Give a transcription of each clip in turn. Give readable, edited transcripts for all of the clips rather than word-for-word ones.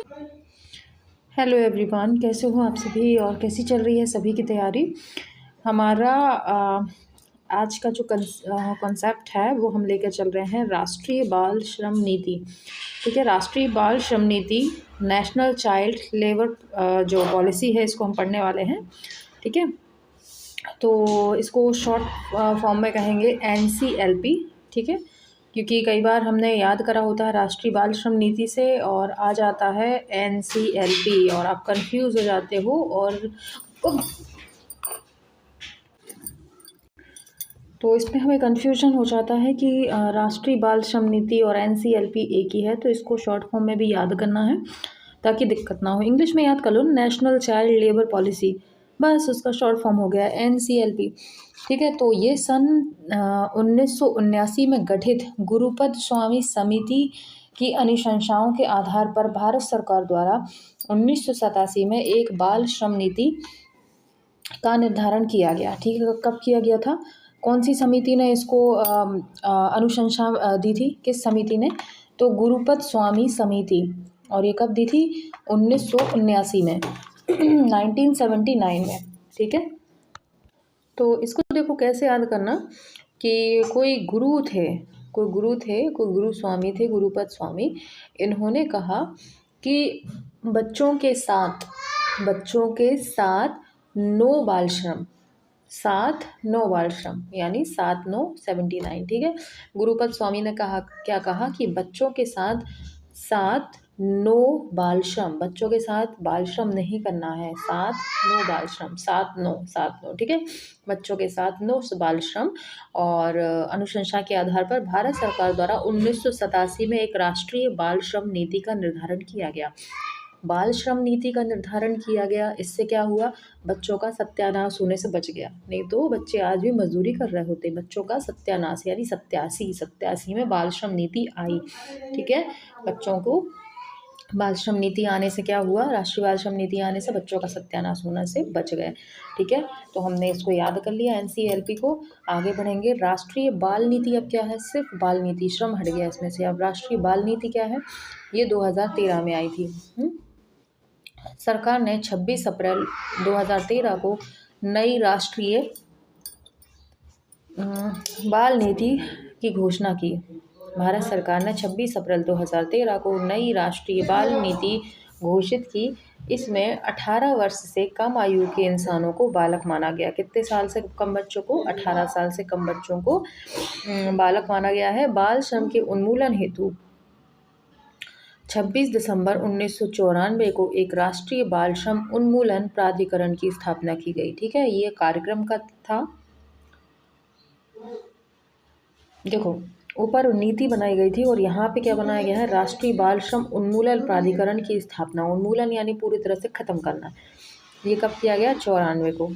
Hello everyone, कैसे हो आप सभी और कैसी चल रही है सभी की तैयारी। हमारा आज का जो कॉन्सेप्ट है वो हम लेकर चल रहे हैं राष्ट्रीय बाल श्रम नीति। ठीक है, राष्ट्रीय बाल श्रम नीति, नेशनल चाइल्ड लेबर जो पॉलिसी है इसको हम पढ़ने वाले हैं। ठीक है, तो इसको शॉर्ट फॉर्म में कहेंगे NCLP। ठीक है, क्योंकि कई बार हमने याद करा होता है राष्ट्रीय बाल श्रम नीति से और आ जाता है NCLP और आप कंफ्यूज हो जाते हो। और तो इसमें हमें कन्फ्यूजन हो जाता है कि राष्ट्रीय बाल श्रम नीति और NCLP एक ही है, तो इसको शॉर्ट फॉर्म में भी याद करना है ताकि दिक्कत ना हो। इंग्लिश में याद कर लो, नेशनल चाइल्ड लेबर पॉलिसी, बस उसका शॉर्ट फॉर्म हो गया NCLP। ठीक है, तो ये सन 1979 में गठित गुरुपद स्वामी समिति की अनुशंसाओं के आधार पर भारत सरकार द्वारा 1987 में एक बाल श्रम नीति का निर्धारण किया गया। ठीक है, कब किया गया था, कौन सी समिति ने इसको अनुशंसा दी थी, किस समिति ने, तो गुरुपद स्वामी समिति। और ये कब दी थी, 1979 में 1979 में। ठीक है, तो इसको देखो कैसे याद करना कि कोई गुरु थे, कोई गुरु स्वामी थे, गुरुपद स्वामी। इन्होंने कहा कि बच्चों के साथ नो बाल श्रम, 7 नो बाल श्रम, यानी 7 9 79। ठीक है, गुरुपद स्वामी ने कहा, क्या कहा कि बच्चों के साथ 7 नो बाल श्रम, बच्चों के साथ बाल श्रम नहीं करना है, 7 नो बाल श्रम, 7 नो। ठीक है, बच्चों के साथ नो बाल श्रम। और अनुशंसा के आधार पर भारत सरकार द्वारा 1987 में एक राष्ट्रीय बाल श्रम नीति का निर्धारण किया गया। बाल श्रम नीति का निर्धारण किया गया, इससे क्या हुआ, बच्चों का सत्यानाश होने से बच गया। नहीं तो बच्चे आज भी मजदूरी कर रहे होते। बच्चों का सत्यानाश यानी 87 में बाल श्रम नीति आई। ठीक है, बच्चों को बाल श्रम नीति आने से क्या हुआ, राष्ट्रीय बाल श्रम नीति आने से बच्चों का सत्यानाश होने से बच गए। ठीक है, तो हमने इसको याद कर लिया NCLP को। आगे बढ़ेंगे, राष्ट्रीय बाल नीति अब क्या है, सिर्फ बाल नीति, श्रम हट गया इसमें से। अब राष्ट्रीय बाल नीति क्या है, ये 2013 में आई थी। सरकार ने 26 अप्रैल 2013 को नई राष्ट्रीय बाल नीति की घोषणा की। भारत सरकार ने 26 अप्रैल 2013 को नई राष्ट्रीय बाल नीति घोषित की। इसमें 18 वर्ष से कम आयु के इंसानों को बालक माना गया। कितने साल से कम बच्चों को, 18 साल से कम बच्चों को बालक माना गया है। बाल श्रम के उन्मूलन हेतु 26 दिसंबर 1994 को एक राष्ट्रीय बाल श्रम उन्मूलन प्राधिकरण की स्थापना की गई। ठीक है, ये कार्यक्रम का था। देखो, ऊपर नीति बनाई गई थी और यहाँ पे क्या बनाया गया है, राष्ट्रीय बाल श्रम उन्मूलन प्राधिकरण की स्थापना। उन्मूलन यानी पूरी तरह से खत्म करना। ये कब किया गया, 94 को।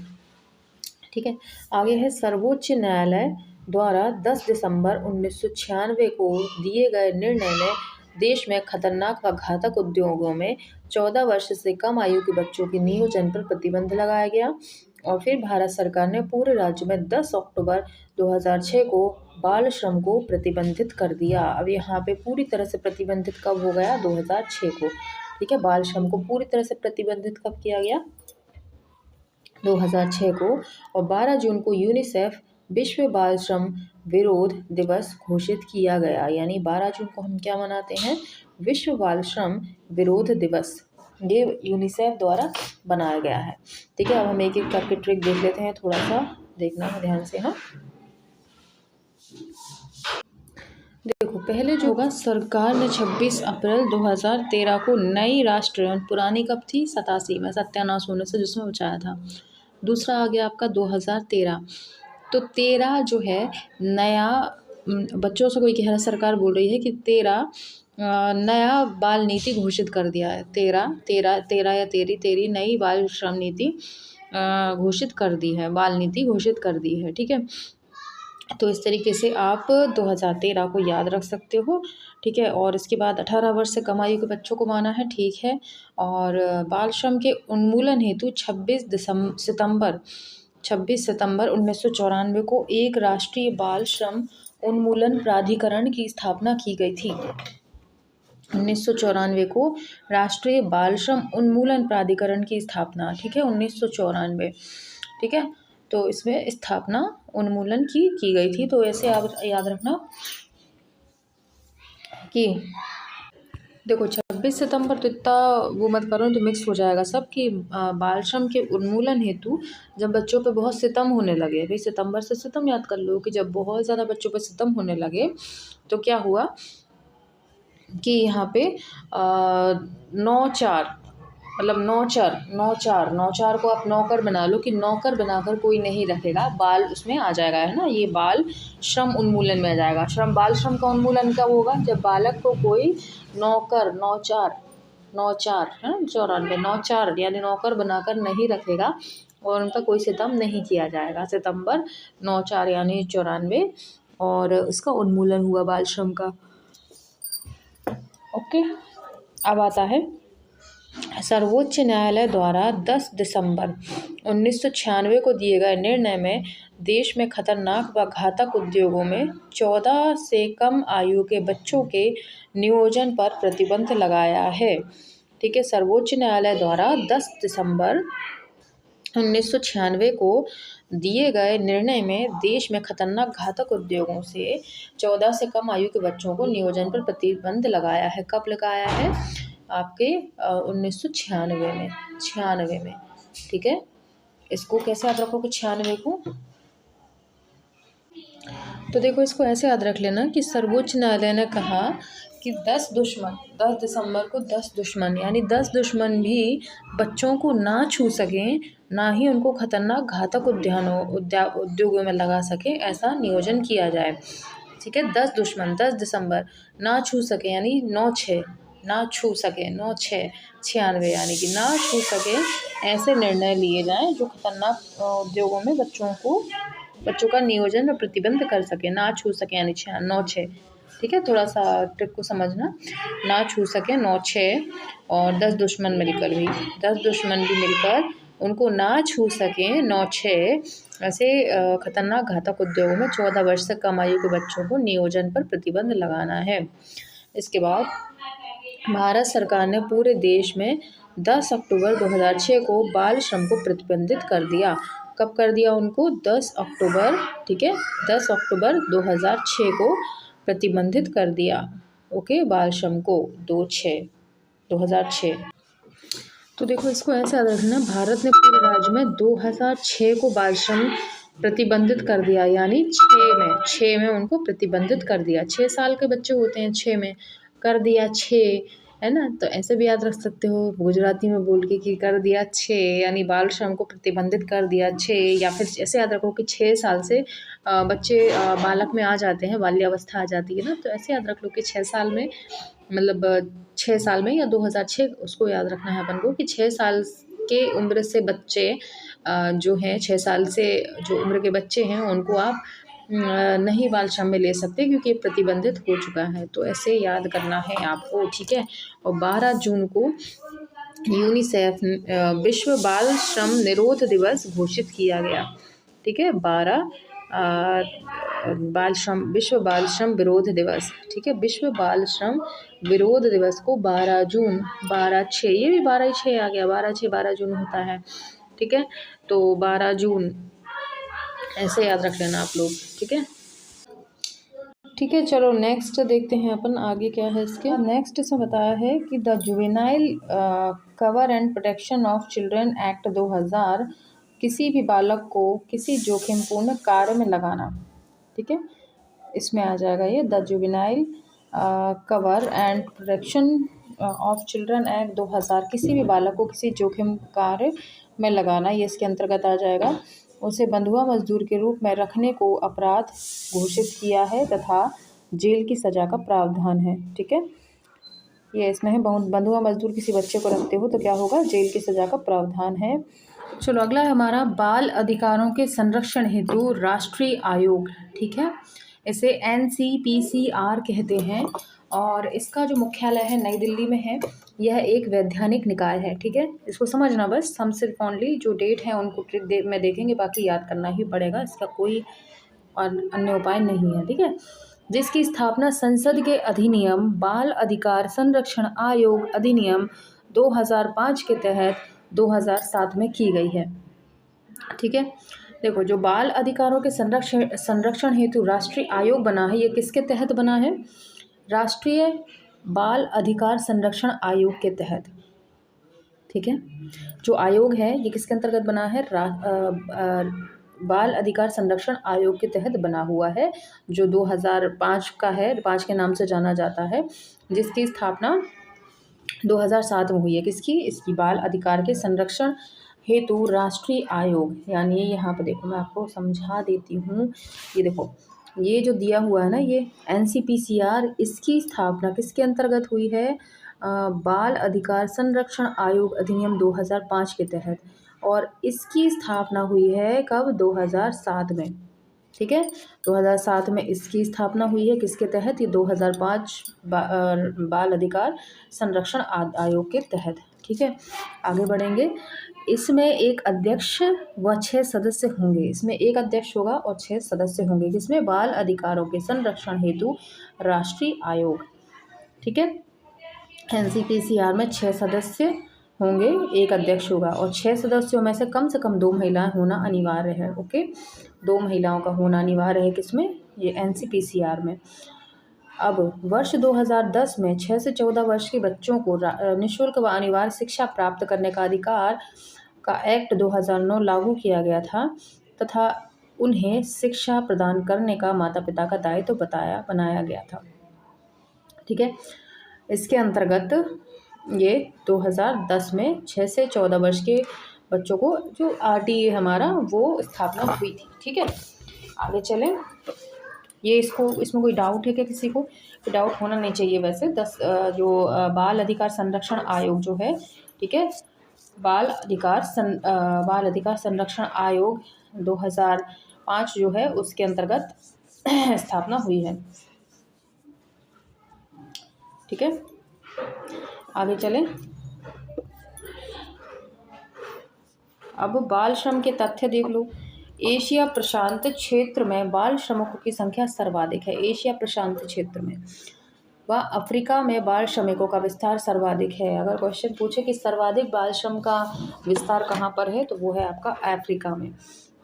ठीक है, आगे है, सर्वोच्च न्यायालय द्वारा 10 दिसंबर 1996 को दिए गए निर्णय में देश में खतरनाक व घातक उद्योगों में 14 वर्ष से कम आयु के बच्चों के नियोजन पर प्रतिबंध लगाया गया। और फिर भारत सरकार ने पूरे राज्य में 10 अक्टूबर 2006 को बाल श्रम को प्रतिबंधित कर दिया। अब यहाँ पे पूरी तरह से प्रतिबंधित कब हो गया, 2006 को। ठीक है, बाल श्रम को पूरी तरह से प्रतिबंधित कब किया गया, 2006 को। और 12 जून को यूनिसेफ विश्व बाल श्रम विरोध दिवस घोषित किया गया। यानी 12 जून को हम क्या मनाते हैं, विश्व बाल श्रम विरोध दिवस। ये यूनिसेफ द्वारा बनाया गया है। ठीक है, अब हम एक एक करके ट्रिक देख लेते हैं, थोड़ा सा देखना है ध्यान से। हाँ, देखो, पहले जो होगा, सरकार ने 26 अप्रैल 2013 को नई राष्ट्रीय, पुरानी कब थी, 87 में, सत्यानाश होने से जिसमें बचाया था। दूसरा आ गया आपका 2013, तो 13 जो है नया, बच्चों से कोई कह रहा, सरकार बोल रही है कि 13 नया बाल नीति घोषित कर दिया है। 13 या 13 नई बाल श्रम नीति घोषित कर दी है, बाल नीति घोषित कर दी है। ठीक है, तो इस तरीके से आप 2013 को याद रख सकते हो। ठीक है, और इसके बाद 18 वर्ष से कम आयु के बच्चों को माना है। ठीक है, और बाल श्रम के उन्मूलन हेतु 26 सितंबर 1994 को एक राष्ट्रीय बाल श्रम उन्मूलन प्राधिकरण की स्थापना की गई थी। 1994 को राष्ट्रीय बाल श्रम उन्मूलन प्राधिकरण की स्थापना, ठीक है, 1994, ठीक है। तो इसमें स्थापना उन्मूलन की गई थी। तो ऐसे आप याद रखना कि देखो 26 सितंबर तो इतना वो मत करो तो मिक्स हो जाएगा सब कि बाल श्रम के उन्मूलन हेतु जब बच्चों पे बहुत सितम होने लगे, भाई सितंबर से सितम याद कर लो कि जब बहुत ज़्यादा बच्चों पे सितम होने लगे तो क्या हुआ कि यहाँ पे 9/4 मतलब नौचार को आप नौकर बना लो कि नौकर बनाकर कोई नहीं रखेगा, बाल उसमें आ जाएगा, है ना, ये बाल श्रम उन्मूलन में आ जाएगा। बाल श्रम का उन्मूलन कब होगा? जब बालक को कोई नौकर नौचार है ना, 94 नौचार यानी नौकर बनाकर नहीं रखेगा और उनका कोई सितम नहीं किया जाएगा। सितंबर 94 यानी 94 और इसका उन्मूलन हुआ बाल श्रम का। ओके, अब आता है सर्वोच्च न्यायालय द्वारा 10 दिसंबर 1996 को दिए गए निर्णय में देश में खतरनाक व घातक उद्योगों में 14 से कम आयु के बच्चों के नियोजन पर प्रतिबंध लगाया है, ठीक है। सर्वोच्च न्यायालय द्वारा 10 दिसंबर 1996 को दिए गए निर्णय में देश में खतरनाक घातक उद्योगों से 14 से कम आयु के बच्चों को नियोजन पर प्रतिबंध लगाया है। कब लगाया है? आपके 1996 में, ठीक है। इसको कैसे याद रखोगे 96 को? तो देखो इसको ऐसे याद रख लेना कि सर्वोच्च न्यायालय ने कहा कि 10 दिसंबर को 10 दुश्मन यानी 10 दुश्मन भी बच्चों को ना छू सकें, ना ही उनको खतरनाक घातक उद्योगों में लगा सकें, ऐसा नियोजन किया जाए, ठीक है। 10 दुश्मन 10 दिसंबर ना छू सके यानी 9/6 ना छू सके 9/6 96 यानी कि ना छू सके, ऐसे निर्णय लिए जाएं जो खतरनाक उद्योगों में बच्चों का नियोजन और प्रतिबंध कर सके। ना छू सके यानी 9/6, ठीक है। थोड़ा सा ट्रिक को समझना, ना छू सके 9/6 और 10 दुश्मन भी मिलकर उनको ना छू सकें 9/6 ऐसे खतरनाक घातक उद्योगों में 14 वर्ष से कम आयु के बच्चों को नियोजन पर प्रतिबंध लगाना है। इसके बाद भारत सरकार ने पूरे देश में 10 अक्टूबर 2006 को बाल श्रम को प्रतिबंधित कर दिया। कब कर दिया उनको? 10 अक्टूबर, ठीक है, 10 अक्टूबर 2006 को प्रतिबंधित कर दिया, ओके, बाल श्रम को 2006। तो देखो इसको ऐसे याद रखना, भारत ने पूरे राज्य में 2006 को बाल श्रम प्रतिबंधित कर दिया, यानी 6 में उनको प्रतिबंधित कर दिया। 6 साल के बच्चे होते हैं, 6 में कर दिया 6, है ना। तो ऐसे भी याद रख सकते हो गुजराती में बोल के कि कर दिया 6 यानी बाल श्रम को प्रतिबंधित कर दिया 6, या फिर ऐसे याद रखो कि 6 साल से बच्चे बालक में आ जाते हैं, बाल्यावस्था आ जाती है ना। तो ऐसे याद रख लो कि 6 साल में मतलब 6 साल में या 2006 उसको याद रखना है अपन को कि 6 साल के उम्र से बच्चे जो हैं 6 साल से जो उम्र के बच्चे हैं उनको आप नहीं बाल श्रम में ले सकते क्योंकि ये प्रतिबंधित हो चुका है। तो ऐसे याद करना है आपको, ठीक है। और 12 जून को यूनिसेफ विश्व बाल श्रम निरोध दिवस घोषित किया गया, ठीक है। 12 विश्व बाल श्रम विरोध दिवस, ठीक है। विश्व बाल श्रम विरोध दिवस को 12 जून 12/6, ये भी 12/6 आ गया, 12/6 12 जून होता है, ठीक है। तो 12 जून ऐसे याद रख लेना आप लोग, ठीक है। ठीक है, चलो नेक्स्ट देखते हैं अपन आगे क्या है इसके। नेक्स्ट इसमें बताया है कि the juvenile cover and protection of children act 2000 किसी भी बालक को किसी जोखिमपूर्ण कार्य में लगाना, ठीक है, इसमें आ जाएगा ये the juvenile cover and protection of children act 2000 किसी भी बालक को किसी जोखिम कार्य में लगाना, ये इसके अंतर्गत आ जाएगा। उसे बंधुआ मजदूर के रूप में रखने को अपराध घोषित किया है तथा जेल की सज़ा का प्रावधान है, ठीक है। ये इसमें है बंधुआ मजदूर किसी बच्चे को रखते हो तो क्या होगा? जेल की सज़ा का प्रावधान है। चलो अगला है हमारा बाल अधिकारों के संरक्षण हेतु राष्ट्रीय आयोग, ठीक है। इसे NCPCR कहते हैं और इसका जो मुख्यालय है नई दिल्ली में है। यह एक वैधानिक निकाय है, ठीक है। इसको समझना बस, हम सिर्फ ओनली जो डेट है उनको ट्रिक में देखेंगे, बाकी याद करना ही पड़ेगा, इसका कोई और अन्य उपाय नहीं है, ठीक है। जिसकी स्थापना संसद के अधिनियम बाल अधिकार संरक्षण आयोग अधिनियम 2005 के तहत 2007 में की गई है। ठीक है, देखो जो बाल अधिकारों के संरक्षण संरक्षण हेतु राष्ट्रीय आयोग बना है, ये किसके तहत बना है? राष्ट्रीय बाल अधिकार संरक्षण आयोग के तहत। ठीक है, जो आयोग है ये किसके अंतर्गत बना है? बाल अधिकार संरक्षण आयोग के तहत बना हुआ है, जो 2005 का है, 5 के नाम से जाना जाता है, जिसकी स्थापना 2007 में हुई है। किसकी? इसकी बाल अधिकार के संरक्षण हेतु राष्ट्रीय आयोग। यानी यहाँ पर देखो मैं आपको समझा देती हूँ, ये देखो ये जो दिया हुआ है ना, ये NCPCR, इसकी स्थापना किसके अंतर्गत हुई है? बाल अधिकार संरक्षण आयोग अधिनियम 2005 के तहत, और इसकी स्थापना हुई है कब? 2007 में। ठीक है, 2007 में इसकी स्थापना हुई है, किसके तहत? ये 2005 बाल अधिकार संरक्षण आयोग के तहत। ठीक है, आगे बढ़ेंगे। इसमें एक अध्यक्ष व 6 सदस्य होंगे। इसमें एक अध्यक्ष होगा और 6 सदस्य होंगे। किसमें? बाल अधिकारों के संरक्षण हेतु राष्ट्रीय आयोग। ठीक है, NCPCR में 6 सदस्य होंगे, एक अध्यक्ष होगा, और 6 सदस्यों में से कम 2 महिलाएं होना अनिवार्य है। ओके, 2 महिलाओं का होना अनिवार्य है। किसमें? ये NCPCR में। अब वर्ष 2010 में 6 से 14 वर्ष के बच्चों को निःशुल्क व अनिवार्य शिक्षा प्राप्त करने का अधिकार का एक्ट 2009 लागू किया गया था, तथा उन्हें शिक्षा प्रदान करने का माता पिता का दायित्व बनाया गया था। ठीक है, इसके अंतर्गत ये 2010 में 6 से 14 वर्ष के बच्चों को जो RTA हमारा वो स्थापना हुई थी। ठीक है, आगे चलें। ये इसमें कोई डाउट है क्या किसी को? डाउट होना नहीं चाहिए वैसे। जो बाल अधिकार संरक्षण आयोग जो है, ठीक है, बाल अधिकार संरक्षण आयोग 2005 जो है उसके अंतर्गत स्थापना हुई है। ठीक है, आगे चलें। अब बाल श्रम के तथ्य देख लो। एशिया प्रशांत क्षेत्र में बाल श्रमिकों की संख्या सर्वाधिक है। एशिया प्रशांत क्षेत्र में व अफ्रीका में बाल श्रमिकों का विस्तार सर्वाधिक है। अगर क्वेश्चन पूछे कि सर्वाधिक बाल श्रम का विस्तार कहाँ पर है, तो वो है आपका अफ्रीका में।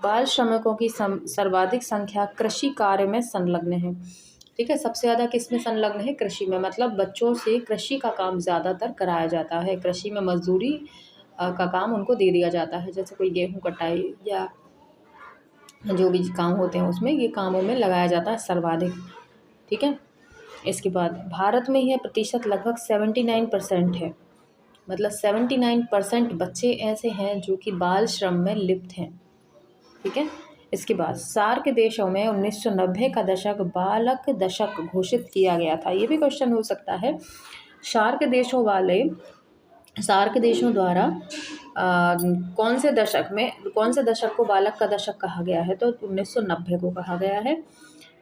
बाल श्रमिकों की सर्वाधिक संख्या कृषि कार्य में संलग्न है। ठीक है, सबसे ज़्यादा किस में संलग्न है? कृषि में। मतलब बच्चों से कृषि का काम ज़्यादातर कराया जाता है। कृषि में मजदूरी का काम उनको दे दिया जाता है, जैसे कोई गेहूं कटाई या जो भी काम होते हैं उसमें, ये कामों में लगाया जाता है सर्वाधिक। ठीक है, इसके बाद भारत में यह प्रतिशत लगभग 79% है। मतलब 79% बच्चे ऐसे हैं जो कि बाल श्रम में लिप्त हैं। ठीक है, इसके बाद सार्क देशों में 1990 का दशक बालक दशक घोषित किया गया था। ये भी क्वेश्चन हो सकता है। सार्क देशों द्वारा कौन से दशक को बालक का दशक कहा गया है? तो 1990 को कहा गया है।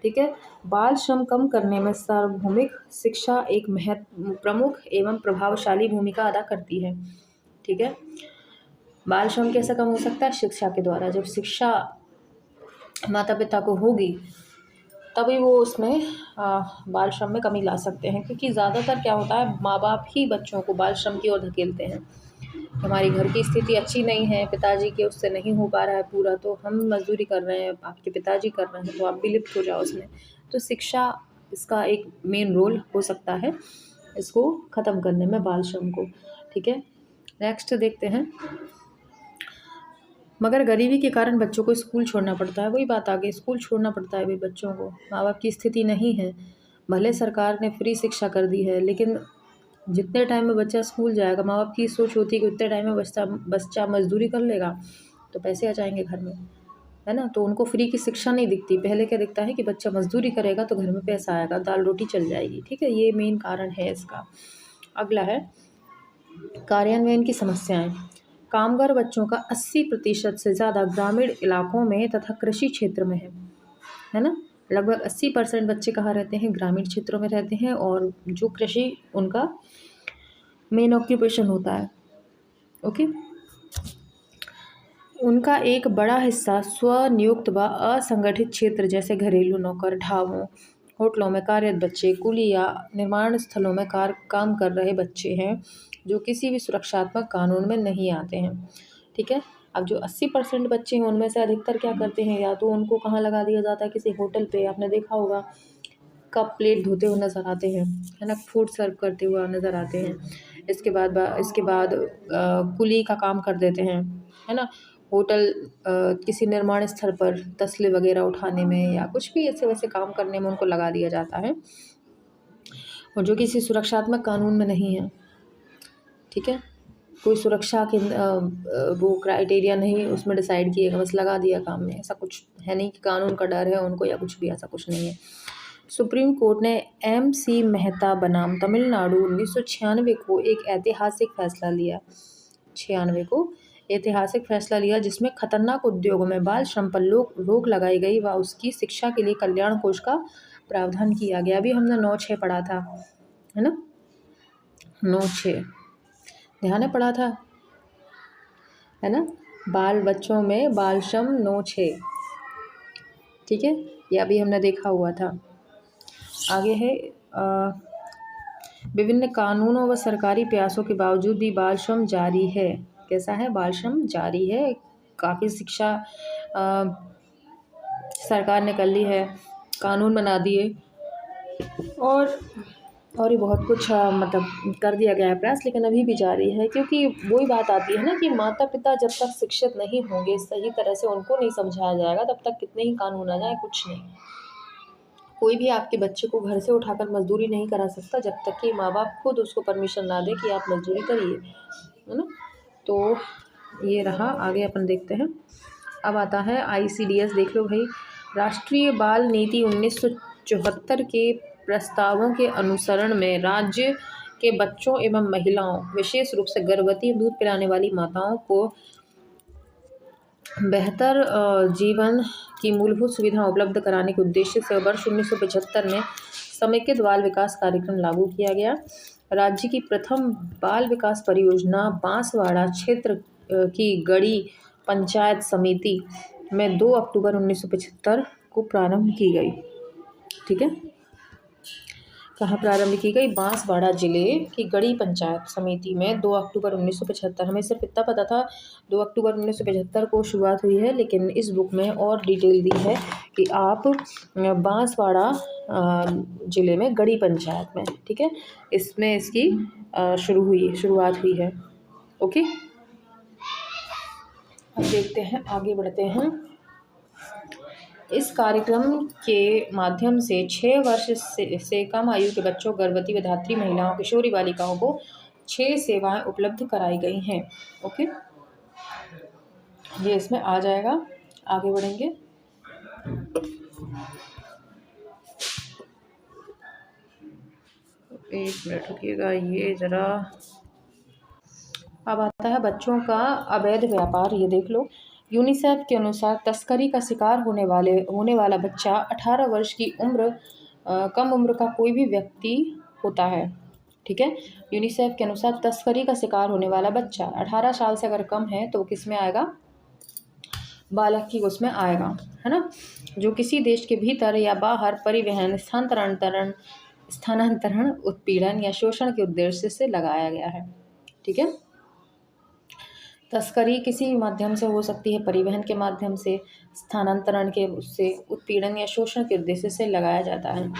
ठीक है, बाल श्रम कम करने में सार्वभौमिक शिक्षा एक प्रमुख एवं प्रभावशाली भूमिका अदा करती है। ठीक है, बाल श्रम कैसे कम हो सकता है? शिक्षा के द्वारा। जब शिक्षा माता पिता को होगी तभी वो उसमें बाल श्रम में कमी ला सकते हैं, क्योंकि ज़्यादातर क्या होता है, माँ बाप ही बच्चों को बाल श्रम की ओर धकेलते हैं। हमारी घर की स्थिति अच्छी नहीं है, पिताजी के उससे नहीं हो पा रहा है पूरा, तो हम मजदूरी कर रहे हैं, आपके पिताजी कर रहे हैं, तो आप भी लिप्त हो जाओ उसमें। तो शिक्षा इसका एक मेन रोल हो सकता है इसको ख़त्म करने में, बाल श्रम को। ठीक है, नेक्स्ट देखते हैं। मगर गरीबी के कारण बच्चों को स्कूल छोड़ना पड़ता है। वही बात आ गई, स्कूल छोड़ना पड़ता है भाई बच्चों को, माँ बाप की स्थिति नहीं है। भले सरकार ने फ्री शिक्षा कर दी है, लेकिन जितने टाइम में बच्चा स्कूल जाएगा, माँ बाप की सोच होती है कि उतने टाइम में बच्चा मजदूरी कर लेगा तो पैसे आ जाएंगे घर में, है ना। तो उनको फ्री की शिक्षा नहीं दिखती। पहले क्या दिखता है कि बच्चा मजदूरी करेगा तो घर में पैसा आएगा, दाल रोटी चल जाएगी। ठीक है, ये मेन कारण है इसका। अगला है कार्यान्वयन की समस्याएं। कामगार बच्चों का 80% से ज़्यादा ग्रामीण इलाकों में तथा कृषि क्षेत्र में है ना। लगभग 80% बच्चे कहाँ रहते हैं? ग्रामीण क्षेत्रों में रहते हैं, और जो कृषि उनका मेन ऑक्यूपेशन होता है। ओके, उनका एक बड़ा हिस्सा स्वनियुक्त व असंगठित क्षेत्र जैसे घरेलू नौकर, ढाबों होटलों में कार्यरत बच्चे, कुली या निर्माण स्थलों में काम कर रहे बच्चे हैं जो किसी भी सुरक्षात्मक कानून में नहीं आते हैं। ठीक है। अब जो 80% बच्चे हैं उनमें से अधिकतर क्या करते हैं, या तो उनको कहाँ लगा दिया जाता है, किसी होटल पे, आपने देखा होगा कप प्लेट धोते हुए नज़र आते हैं, है ना, फूड सर्व करते हुए नज़र आते हैं। इसके बाद कुली का काम कर देते हैं, है ना, होटल किसी निर्माण स्थल पर तसले वगैरह उठाने में या कुछ भी ऐसे वैसे काम करने में उनको लगा दिया जाता है, और जो किसी सुरक्षात्मक कानून में नहीं है। ठीक है। कोई सुरक्षा के वो क्राइटेरिया नहीं उसमें डिसाइड किएगा, बस लगा दिया काम में, ऐसा कुछ है नहीं कि कानून का डर है उनको या कुछ भी, ऐसा कुछ नहीं है। सुप्रीम कोर्ट ने MC मेहता बनाम तमिलनाडु 1996 को एक ऐतिहासिक फैसला लिया। 96 को ऐतिहासिक फैसला लिया जिसमें खतरनाक उद्योगों में बाल श्रम पर रोक लगाई गई व उसकी शिक्षा के लिए कल्याण कोष का प्रावधान किया गया। अभी हमने 9/6 पढ़ा था, है ना, 9/6 ध्यान है, पढ़ा था, है ना, बच्चों में बाल श्रम 9/6। ठीक है, ये अभी हमने देखा हुआ था। आगे है विभिन्न कानूनों व सरकारी प्रयासों के बावजूद भी बाल श्रम जारी है। कैसा है, बाल श्रम जारी है। काफ़ी शिक्षा सरकार ने कर ली है, कानून बना दिए, और ये बहुत कुछ मतलब कर दिया गया है प्रयास, लेकिन अभी भी जारी है, क्योंकि वही बात आती है ना कि माता पिता जब तक शिक्षित नहीं होंगे, सही तरह से उनको नहीं समझाया जाएगा, तब तक कितने ही कानून आ जाए कुछ नहीं। कोई भी आपके बच्चे को घर से उठाकर मजदूरी नहीं करा सकता जब तक कि माँ बाप खुद उसको परमिशन ना दे कि आप मजदूरी करिए, है ना। तो ये रहा, आगे अपन देखते हैं। अब आता है ICDS, देख लो भाई। राष्ट्रीय बाल नीति 1974 के प्रस्तावों के अनुसरण में राज्य के बच्चों एवं महिलाओं, विशेष रूप से गर्भवती दूध पिलाने वाली माताओं को बेहतर जीवन की मूलभूत सुविधा उपलब्ध कराने के उद्देश्य से वर्ष 1975 में समेकित बाल विकास कार्यक्रम लागू किया गया। राज्य की प्रथम बाल विकास परियोजना बांसवाड़ा क्षेत्र की गढ़ी पंचायत समिति में 2 अक्टूबर 1975 को प्रारंभ की गई। ठीक है, कहाँ प्रारंभ की गई, बांसवाड़ा जिले की गढ़ी पंचायत समिति में 2 अक्टूबर 1975। हमें सिर्फ इतना पता था 2 अक्टूबर 1975 को शुरुआत हुई है, लेकिन इस बुक में और डिटेल दी है कि आप बांसवाड़ा जिले में गढ़ी पंचायत में, ठीक है, इसमें इसकी शुरुआत हुई है। ओके, अब देखते हैं, आगे बढ़ते हैं। इस कार्यक्रम के माध्यम से 6 वर्ष से कम आयु के बच्चों, गर्भवती व धात्री महिलाओं, किशोरी बालिकाओं को 6 सेवाएं उपलब्ध कराई गई हैं। ओके, ये इसमें आ जाएगा। आगे बढ़ेंगे। एक मिनट रुकिएगा, ये ज़रा। अब आता है बच्चों का अवैध व्यापार। ये देख लो, यूनिसेफ के अनुसार तस्करी का शिकार होने वाला बच्चा 18 वर्ष की कम उम्र का कोई भी व्यक्ति होता है। ठीक है, यूनिसेफ के अनुसार तस्करी का शिकार होने वाला बच्चा 18 साल से अगर कम है तो किस में आएगा, बालक की उसमें आएगा, है ना, जो किसी देश के भीतर या बाहर परिवहन, स्थानांतरण, उत्पीड़न या शोषण के उद्देश्य से लगाया गया है। ठीक है, तस्करी किसी भी माध्यम से हो सकती है, परिवहन के माध्यम से, स्थानांतरण के उससे, उत्पीड़न या शोषण के उद्देश्य से लगाया जाता है।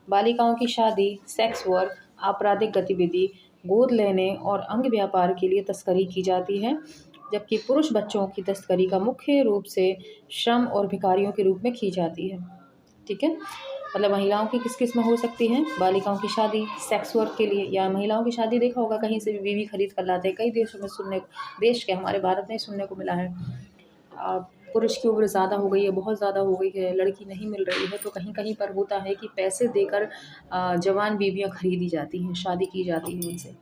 बालिकाओं की शादी, सेक्स वर्क, आपराधिक गतिविधि, गोद लेने और अंग व्यापार के लिए तस्करी की जाती है, जबकि पुरुष बच्चों की तस्करी का मुख्य रूप से श्रम और भिखारियों के रूप में की जाती है। ठीक है, मतलब महिलाओं की किस किस में हो सकती है, बालिकाओं की शादी, सेक्स वर्क के लिए, या महिलाओं की शादी देखा होगा कहीं से भी बीवी खरीद कर लाते हैं, कई देशों में देश के हमारे भारत में सुनने को मिला है। पुरुष की उम्र ज़्यादा हो गई है, बहुत ज़्यादा हो गई है, लड़की नहीं मिल रही है, तो कहीं कहीं पर होता है कि पैसे देकर जवान बीवियाँ खरीदी जाती हैं, शादी की जाती है उनसे।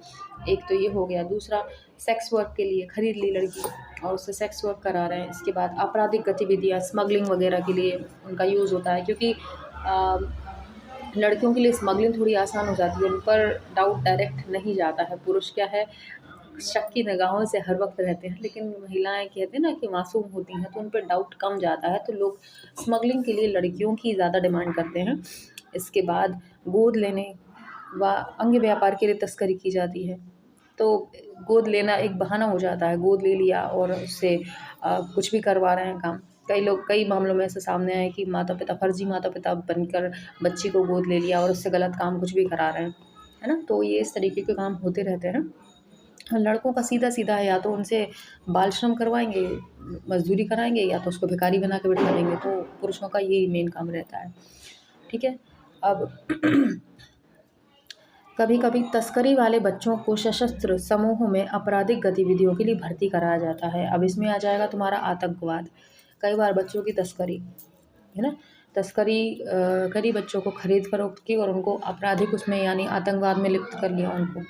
एक तो ये हो गया। दूसरा, सेक्स वर्क के लिए खरीद ली लड़की और उससे सेक्स वर्क करा रहे हैं। इसके बाद आपराधिक गतिविधियाँ, स्मगलिंग वगैरह के लिए उनका यूज़ होता है, क्योंकि लड़कियों के लिए स्मगलिंग थोड़ी आसान हो जाती है, उन पर डाउट डायरेक्ट नहीं जाता है। पुरुष क्या है, शक की निगाहों से हर वक्त रहते हैं, लेकिन महिलाएं कहते हैं ना कि मासूम होती हैं, तो उन पर डाउट कम जाता है, तो लोग स्मगलिंग के लिए लड़कियों की ज़्यादा डिमांड करते हैं। इसके बाद गोद लेने व अंग व्यापार के लिए तस्करी की जाती है। तो गोद लेना एक बहाना हो जाता है, गोद ले लिया और उससे कुछ भी करवा रहे हैं काम। कई लोग कई मामलों में ऐसे सामने आए कि माता-पिता फर्जी माता-पिता बनकर बच्ची को गोद ले लिया और उससे गलत काम कुछ भी करा रहे हैं, है ना? तो ये इस तरीके के काम होते रहते हैं। लड़कों का सीधा-सीधा है, या तो उनसे बाल श्रम करवाएँगे, मज़दूरी कराएँगे, या तो उसको भिखारी बना के बिठा देंगे, तो पुरुषों का यही मेन काम रहता है, ठीक है? अब कभी-कभी तस्करी वाले बच्चों को सशस्त्र समूहों में आपराधिक गतिविधियों के लिए भर्ती कराया जाता है। अब इसमें आ जाएगा तुम्हारा आतंकवाद। कई बार बच्चों की तस्करी, है ना? तस्करी करी बच्चों को खरीद फरोख्त की और उनको आपराधिक उसमें यानी आतंकवाद में लिप्त कर लिया, उनको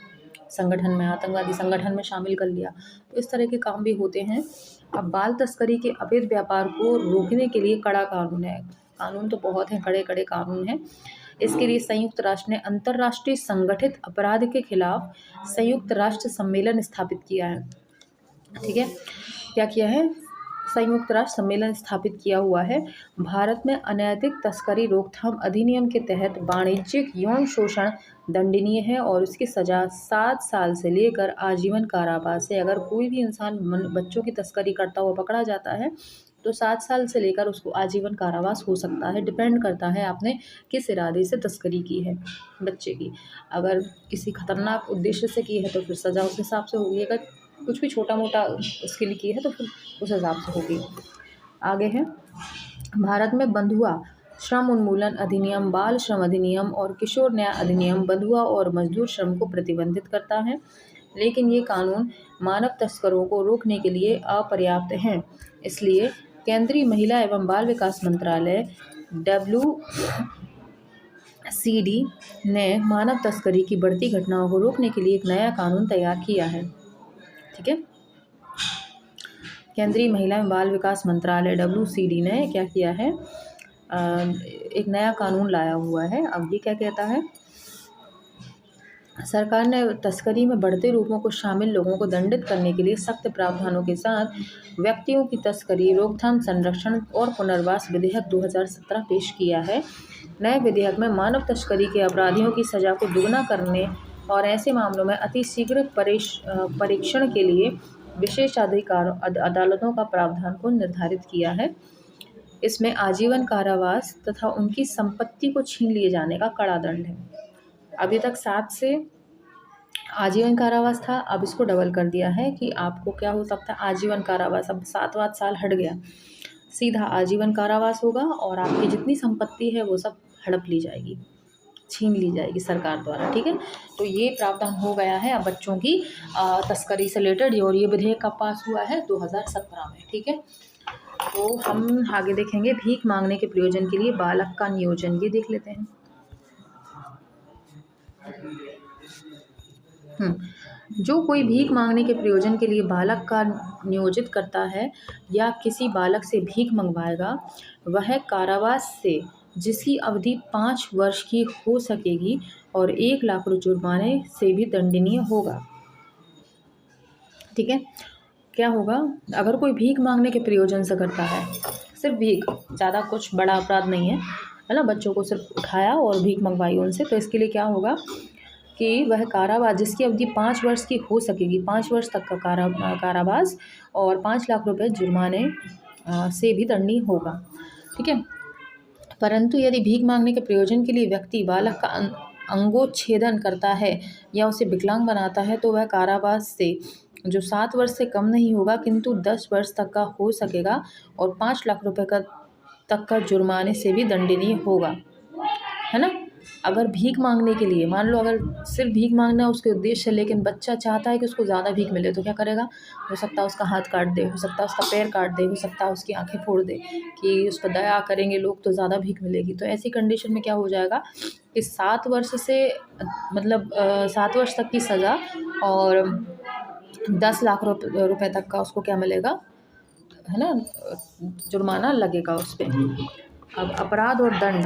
संगठन में, आतंकवादी संगठन में शामिल कर लिया। तो इस तरह के काम भी होते हैं। अब बाल तस्करी के अवैध व्यापार को रोकने के लिए कड़ा कानून है। कानून तो बहुत हैं, कड़े-कड़े कानून हैं। इसके लिए संयुक्त राष्ट्र ने अंतर्राष्ट्रीय संगठित अपराध के खिलाफ संयुक्त राष्ट्र सम्मेलन स्थापित किया है, ठीक है? क्या किया है? संयुक्त राष्ट्र सम्मेलन स्थापित किया हुआ है। भारत में अनैतिक तस्करी रोकथाम अधिनियम के तहत वाणिज्यिक यौन शोषण दंडनीय है और उसकी सज़ा 7 साल से लेकर आजीवन कारावास है। अगर कोई भी इंसान बच्चों की तस्करी करता हुआ पकड़ा जाता है, तो 7 साल से लेकर उसको आजीवन कारावास हो सकता है। डिपेंड करता है आपने किस इरादे से तस्करी की है बच्चे की। अगर किसी खतरनाक उद्देश्य से की है तो फिर सज़ा उस हिसाब से होगी, अगर कुछ भी छोटा-मोटा उसके लिए की है तो फिर उस हिसाब से होगी। आगे है, भारत में बंधुआ श्रम उन्मूलन अधिनियम, बाल श्रम अधिनियम और किशोर न्याय अधिनियम बंधुआ और मजदूर श्रम को प्रतिबंधित करता है, लेकिन ये कानून मानव तस्करों को रोकने के लिए अपर्याप्त हैं। इसलिए केंद्रीय महिला एवं बाल विकास मंत्रालय WCD ने मानव तस्करी की बढ़ती घटनाओं को रोकने के लिए एक नया कानून तैयार किया है, ठीक है? केंद्रीय महिला एवं बाल विकास मंत्रालय WCD ने क्या किया है? एक नया कानून लाया हुआ है। अब ये क्या कहता है? सरकार ने तस्करी में बढ़ते रूपों को शामिल लोगों को दंडित करने के लिए सख्त प्रावधानों के साथ व्यक्तियों की तस्करी रोकथाम, संरक्षण और पुनर्वास विधेयक 2017 पेश किया है। नए विधेयक में मानव तस्करी के अपराधियों की सज़ा को दुगना करने और ऐसे मामलों में अतिशीघ्र परीक्षण के लिए विशेष अदालतों का प्रावधान को निर्धारित किया है। इसमें आजीवन कारावास तथा उनकी संपत्ति को छीन लिए जाने का कड़ा दंड है। अभी तक 7 से आजीवन कारावास था, अब इसको डबल कर दिया है कि आपको क्या हो सकता है, आजीवन कारावास। अब 7वां साल हट गया, सीधा आजीवन कारावास होगा और आपकी जितनी संपत्ति है वो सब हड़प ली जाएगी, छीन ली जाएगी सरकार द्वारा, ठीक है? तो ये प्रावधान हो गया है अब बच्चों की तस्करी से रिलेटेड, और ये विधेयक का पास हुआ है 2017 में, ठीक है? तो हम आगे देखेंगे भीख मांगने के प्रयोजन के लिए बालक का नियोजन, ये देख लेते हैं। जो कोई भीख मांगने के प्रयोजन के लिए बालक का नियोजित करता है या किसी बालक से भीख मंगवाएगा, वह कारावास से जिसकी अवधि 5 वर्ष की हो सकेगी और 1 लाख रुपये जुर्माने से भी दंडनीय होगा, ठीक है? क्या होगा? अगर कोई भीख मांगने के प्रयोजन से करता है, सिर्फ भीख, ज़्यादा कुछ बड़ा अपराध नहीं है ना? बच्चों को सिर्फ उठाया और भीख मंगवाई उनसे, तो इसके लिए क्या होगा कि वह कारावास जिसकी अवधि 5 वर्ष की हो सकेगी, 5 वर्ष तक का कारावास और 5 लाख रुपए जुर्माने से भी दंडनीय होगा, ठीक है? परंतु यदि भीख मांगने के प्रयोजन के लिए व्यक्ति बालक का अंगोच्छेदन करता है या उसे विकलांग बनाता है, तो वह कारावास से जो 7 वर्ष से कम नहीं होगा किंतु 10 वर्ष तक का हो सकेगा और 5 लाख रुपए तक का जुर्माने से भी दंडनीय होगा, है ना? अगर भीख मांगने के लिए, मान लो अगर सिर्फ भीख मांगना उसके उद्देश्य है, लेकिन बच्चा चाहता है कि उसको ज़्यादा भीख मिले, तो क्या करेगा? हो सकता है उसका हाथ काट दे, हो सकता है उसका पैर काट दे, हो सकता है उसकी आंखें फोड़ दे कि उस पर दया करेंगे लोग तो ज़्यादा भीख मिलेगी। तो ऐसी कंडीशन में क्या हो जाएगा कि 7 वर्ष से मतलब 7 वर्ष तक की सज़ा और 10 लाख रुपए तक का उसको क्या मिलेगा, है ना, जुर्माना लगेगा उस पर। अब अपराध और दंड,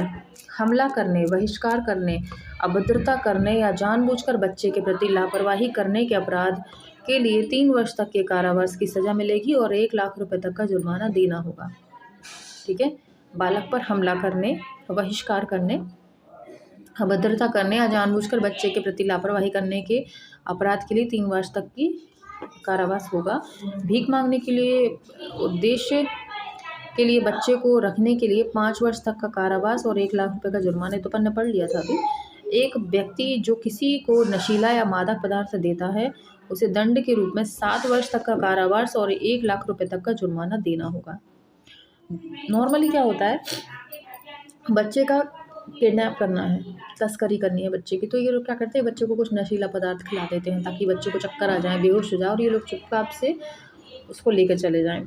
हमला करने, बहिष्कार करने, अभद्रता करने या जानबूझकर बच्चे के प्रति लापरवाही करने के अपराध के लिए 3 वर्ष तक के कारावास की सज़ा मिलेगी और 1 लाख रुपए तक का जुर्माना देना होगा। ठीक है। बालक पर हमला करने, बहिष्कार करने, अभद्रता करने या जानबूझकर बच्चे के प्रति लापरवाही करने के अपराध के लिए 3 वर्ष तक की कारावास होगा। भीख मांगने के लिए उद्देश्य के लिए बच्चे को रखने के लिए 5 वर्ष तक का कारावास और 1 लाख रुपए का जुर्माना। तो अपन ने पढ़ लिया था अभी। एक व्यक्ति जो किसी को नशीला या मादक पदार्थ देता है, उसे दंड के रूप में 7 वर्ष तक का कारावास और 1 लाख रुपए तक का जुर्माना देना होगा। नॉर्मली क्या होता है, बच्चे का किडनैप करना है, तस्करी करनी है बच्चे की, तो ये लोग क्या करते हैं, बच्चे को कुछ नशीला पदार्थ खिला देते हैं ताकि बच्चे को चक्कर आ जाए, बेहोश हो जाए और ये लोग चुपचाप से उसको लेकर चले जाएं।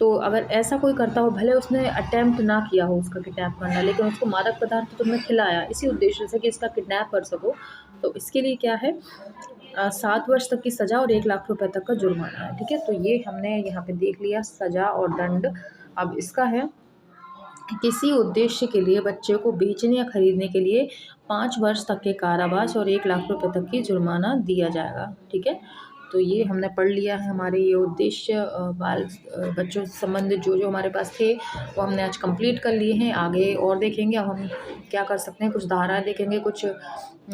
तो अगर ऐसा कोई करता हो, भले उसने अटेम्प्ट ना किया हो उसका किडनैप करना, लेकिन उसको मादक पदार्थ तुमने खिलाया इसी उद्देश्य से कि इसका किडनैप कर सको, तो इसके लिए क्या है, 7 वर्ष तक की सज़ा और 1 लाख रुपए तक का जुर्माना है। ठीक है। तो ये हमने यहाँ पे देख लिया सज़ा और दंड। अब इसका है किसी उद्देश्य के लिए बच्चे को बेचने या खरीदने के लिए 5 वर्ष तक के कारावास और 1 लाख रुपए तक की जुर्माना दिया जाएगा। ठीक है। तो ये हमने पढ़ लिया है, हमारे ये उद्देश्य बच्चों से संबंधित जो हमारे पास थे वो हमने आज कंप्लीट कर लिए हैं। आगे और देखेंगे अब हम क्या कर सकते हैं, कुछ धाराएं देखेंगे, कुछ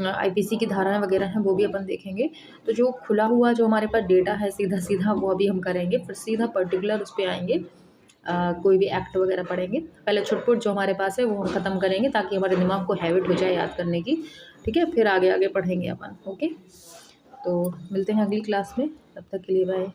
आईपीसी की धाराएं वगैरह हैं वो भी अपन देखेंगे। तो जो खुला हुआ जो हमारे पास डेटा है सीधा सीधा वो अभी हम करेंगे, फिर सीधा पर्टिकुलर उस पर आएंगे। कोई भी एक्ट वगैरह पढ़ेंगे, पहले छुटपुट जो हमारे पास है वो हम ख़त्म करेंगे ताकि हमारे दिमाग को हैबिट हो जाए याद करने की। ठीक है। फिर आगे आगे पढ़ेंगे अपन। ओके। तो मिलते हैं अगली क्लास में, तब तक के लिए बाय।